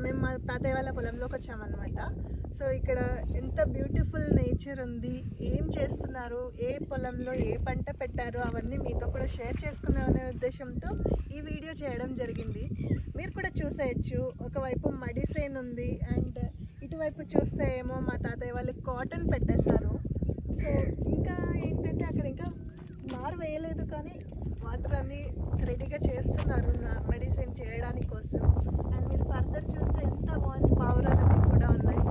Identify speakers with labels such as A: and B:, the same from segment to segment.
A: మేము మా తాతయ్య వాళ్ళ పొలంలోకి వచ్చామన్నమాట. సో ఇక్కడ ఎంత బ్యూటిఫుల్ నేచర్ ఉంది, ఏం చేస్తున్నారు, ఏ పొలంలో ఏ పంట పెట్టారు, అవన్నీ మీతో కూడా షేర్ చేసుకుందామనే ఉద్దేశంతో ఈ వీడియో చేయడం జరిగింది. మీరు కూడా చూసేయచ్చు. ఒకవైపు మడిసేన్ ఉంది అండ్ ఇటువైపు చూస్తే ఏమో మా తాతయ్య వాళ్ళు కాటన్ పెట్టేశారు. సో ఇంకా ఏంటంటే అక్కడ ఇంకా నారు వేయలేదు కానీ వాటర్ అన్నీ రెడీగా చేస్తున్నారు మెడిసిన్ చేయడానికి కోసం. అండ్ మీరు ఫర్దర్ చూస్తే ఎంత బాగుంది, పావురాలన్నీ కూడా ఉన్నాయి.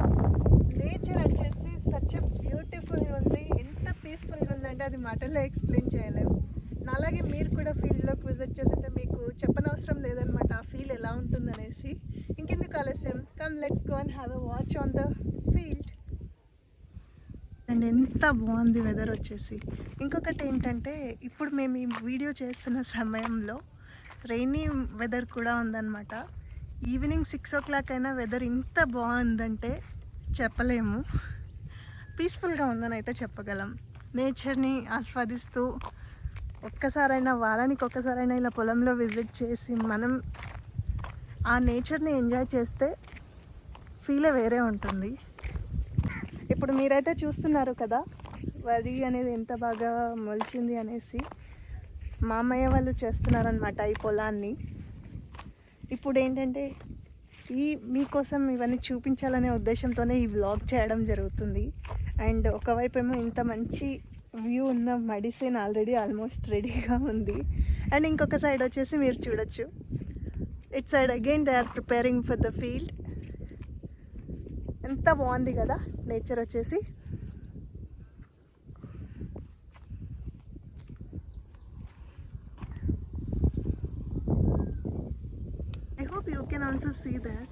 A: నేచర్ వచ్చేసి సచ్ బ్యూటిఫుల్గా ఉంది, ఎంత పీస్ఫుల్గా ఉందంటే అది మాటల్లో ఎక్స్ప్లెయిన్ చేయలేము. అలాగే మీరు కూడా ఫీల్డ్లోకి విజిట్ చేస్తుంటే మీకు చెప్పనవసరం లేదనమాట ఆ ఫీల్ ఎలా ఉంటుందనేసి. ఇంకెందుకు ఆలస్యం, come let's go and have a watch on the field. And ఎంత బాగుంది వెదర్ వచ్చేసి. ఇంకొకటి ఏంటంటే ఇప్పుడు మేము ఈ వీడియో చేస్తున్న సమయంలో రైనీ వెదర్ కూడా ఉందన్నమాట. ఈవినింగ్ 6 o'clock అయినా వెదర్ ఇంత బాగుందంటే చెప్పలేము. పీస్ఫుల్గా ఉందని అయితే చెప్పగలం. నేచర్ని ఆస్వాదిస్తూ ఒక్కసారైనా వారానికి ఒక్కసారైనా ఇలా పొలంలో విజిట్ చేసి మనం ఆ నేచర్ని ఎంజాయ్ చేస్తే ఫీలే వేరే ఉంటుంది. ఇప్పుడు మీరైతే చూస్తున్నారు కదా వరి అనేది ఎంత బాగా మొలిచింది అనేసి. మామయ్య వాళ్ళు చేస్తున్నారనమాట ఈ పొలాన్ని. ఇప్పుడు ఏంటంటే మీకోసం ఇవన్నీ చూపించాలనే ఉద్దేశంతోనే ఈ వ్లాగ్ చేయడం జరుగుతుంది. అండ్ ఒకవైపు ఏమో ఇంత మంచి వ్యూ ఉన్న మెడిసిన్ ఆల్రెడీ ఆల్మోస్ట్ రెడీగా ఉంది. అండ్ ఇంకొక సైడ్ వచ్చేసి మీరు చూడొచ్చు, it side again they are preparing for the field. ఎంత బాగుంది కదా నేచర్ వచ్చేసి. I hope you can also see that.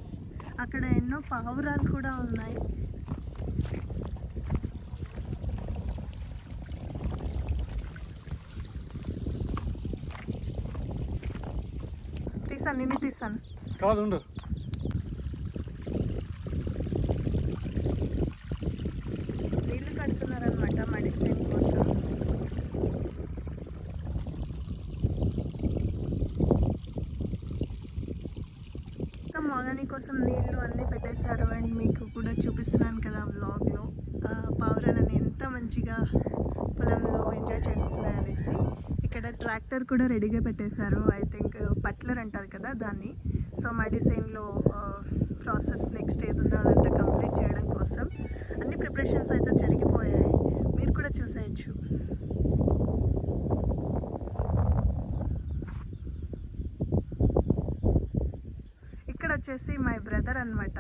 A: అక్కడ ఎన్నో పావురాలు కూడా ఉన్నాయి. తీసాను, నిన్ను తీసాను
B: కాదు.
A: నీళ్ళు కడుతున్నారనమాట మెడిసిన్ కోసం. ఇంకా మొగని కోసం నీళ్ళు అన్నీ పెట్టేశారు. అండ్ మీకు కూడా చూపిస్తున్నాను కదా వ్లాగ్లో పావురాలని ఎంత మంచిగా పొలంలో ఎంజాయ్ చేస్తున్నాయి అనేసి. ఇక్కడ ట్రాక్టర్ కూడా రెడీగా పెట్టేశారు. ఐ థింక్ పట్లర్ అంటారు కదా దాన్ని. సో మెడిసిన్లో ప్రాసెస్ నెక్స్ట్ ఏదుందో అదంతా కంప్లీట్ చేయడం కోసం అన్ని ప్రిపరేషన్స్ అయితే జరిగిపోయాయి. మీరు కూడా చూసేయచ్చు. ఇక్కడ వచ్చేసి మై బ్రదర్ అనమాట,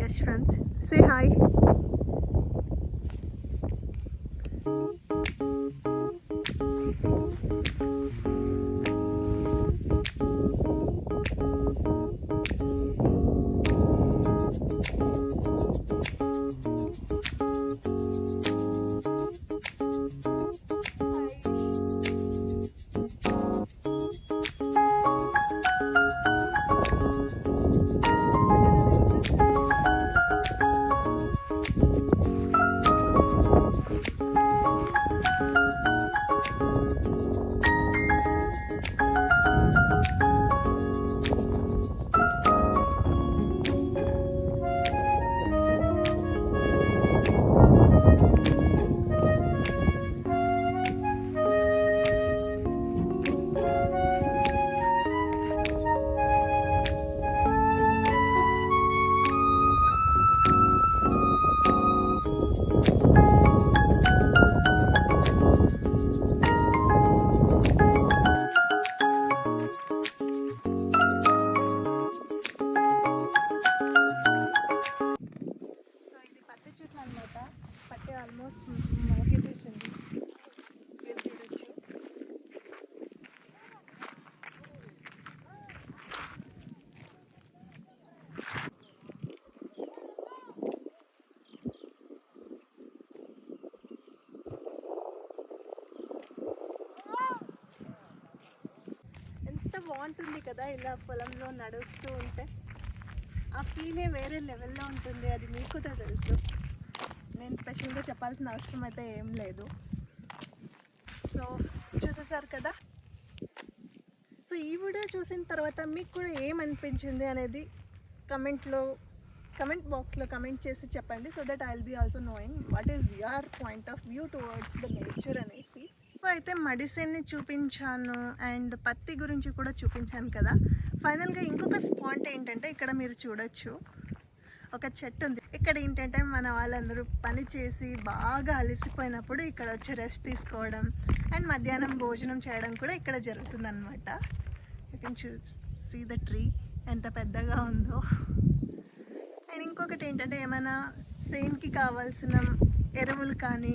A: యశ్వంత్. Say hi. ఆల్మోస్ట్ మొలకే తీసింది. మీరు చూడొచ్చు. బాగుంటుంది కదా ఇలా పొలంలో నడుస్తూ ఉంటే. ఆ ఫీలే వేరే లెవెల్లో ఉంటుంది, అది మీకు కూడా తెలుసు. నేను స్పెషల్గా చెప్పాల్సిన అవసరం అయితే ఏం లేదు. సో చూసేసారు కదా. సో ఈ వీడియో చూసిన తర్వాత మీకు కూడా ఏమనిపించింది అనేది కమెంట్ బాక్స్లో కమెంట్ చేసి చెప్పండి. So that I will be also knowing what is your point of view towards the nature అనేసి. సో అయితే మడిసేన్ని చూపించాను అండ్ పత్తి గురించి కూడా చూపించాను కదా. ఫైనల్గా ఇంకొక స్పాట్ ఏంటంటే ఇక్కడ మీరు చూడొచ్చు ఒక చెట్టు ఉంది. ఇక్కడ ఏంటంటే మన వాళ్ళందరూ పని చేసి బాగా అలసిపోయినప్పుడు ఇక్కడ వచ్చి రెస్ట్ తీసుకోవడం అండ్ మధ్యాహ్నం భోజనం చేయడం కూడా ఇక్కడ జరుగుతుంది అనమాట. You can see the tree ఎంత పెద్దగా ఉందో. అండ్ ఇంకొకటి ఏంటంటే ఏమైనా సేన్కి కావాల్సిన ఎరువులు కానీ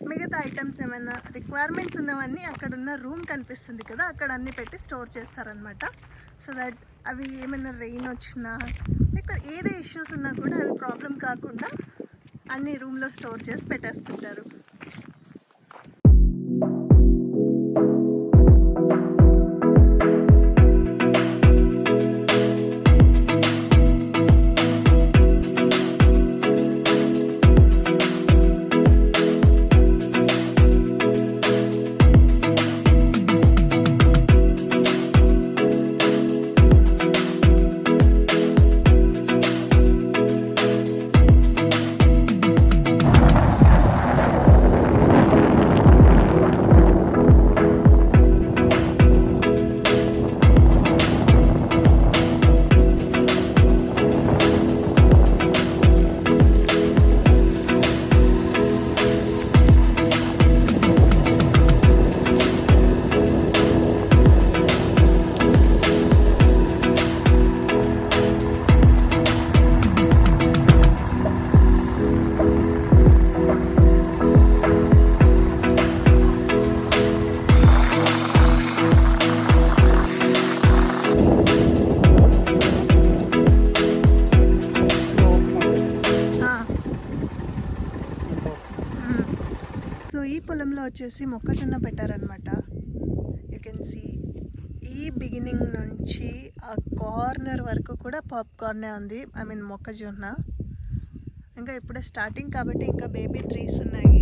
A: మిగతా ఐటమ్స్ ఏమైనా రిక్వైర్మెంట్స్ ఉన్నవన్నీ అక్కడ ఉన్న రూమ్ కనిపిస్తుంది కదా, అక్కడ అన్నీ పెట్టి స్టోర్ చేస్తారనమాట. సో దట్ అవి ఏమైనా రెయిన్ వచ్చినా లేక ఏదే ఇష్యూస్ ఉన్నా కూడా అవి ప్రాబ్లం కాకుండా అన్ని రూమ్లో స్టోర్ చేసి పెట్టేస్తుంటారు. సో ఈ పొలంలో వచ్చేసి మొక్కజొన్న పెట్టారనమాట. యూ కెన్ సీ ఈ బిగినింగ్ నుంచి ఆ కార్నర్ వరకు కూడా పాప్కార్నే ఉంది, ఐ మీన్ మొక్కజొన్న. ఇంకా ఇప్పుడే స్టార్టింగ్ కాబట్టి ఇంకా బేబీ ట్రీస్ ఉన్నాయి.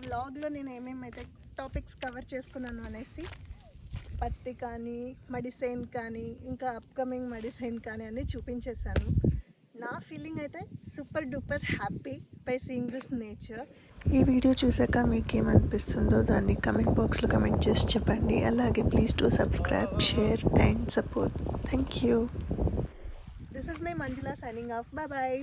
A: వ్లాగ్లో నేను ఏమేమైతే టాపిక్స్ కవర్ చేసుకున్నాను అనేసి, పత్తి కానీ మెడిసిన్ కానీ ఇంకా అప్కమింగ్ మెడిసిన్ కానీ అన్నీ చూపించేశాను. నా ఫీలింగ్ అయితే super duper happy by seeing this nature. ఈ వీడియో చూసాక మీకు ఏమనిపిస్తుందో దాన్ని కమెంట్ బాక్స్లో కమెంట్ చేసి చెప్పండి. అలాగే please to subscribe, share and support. Thank you. This is my Manjula signing off. Bye bye.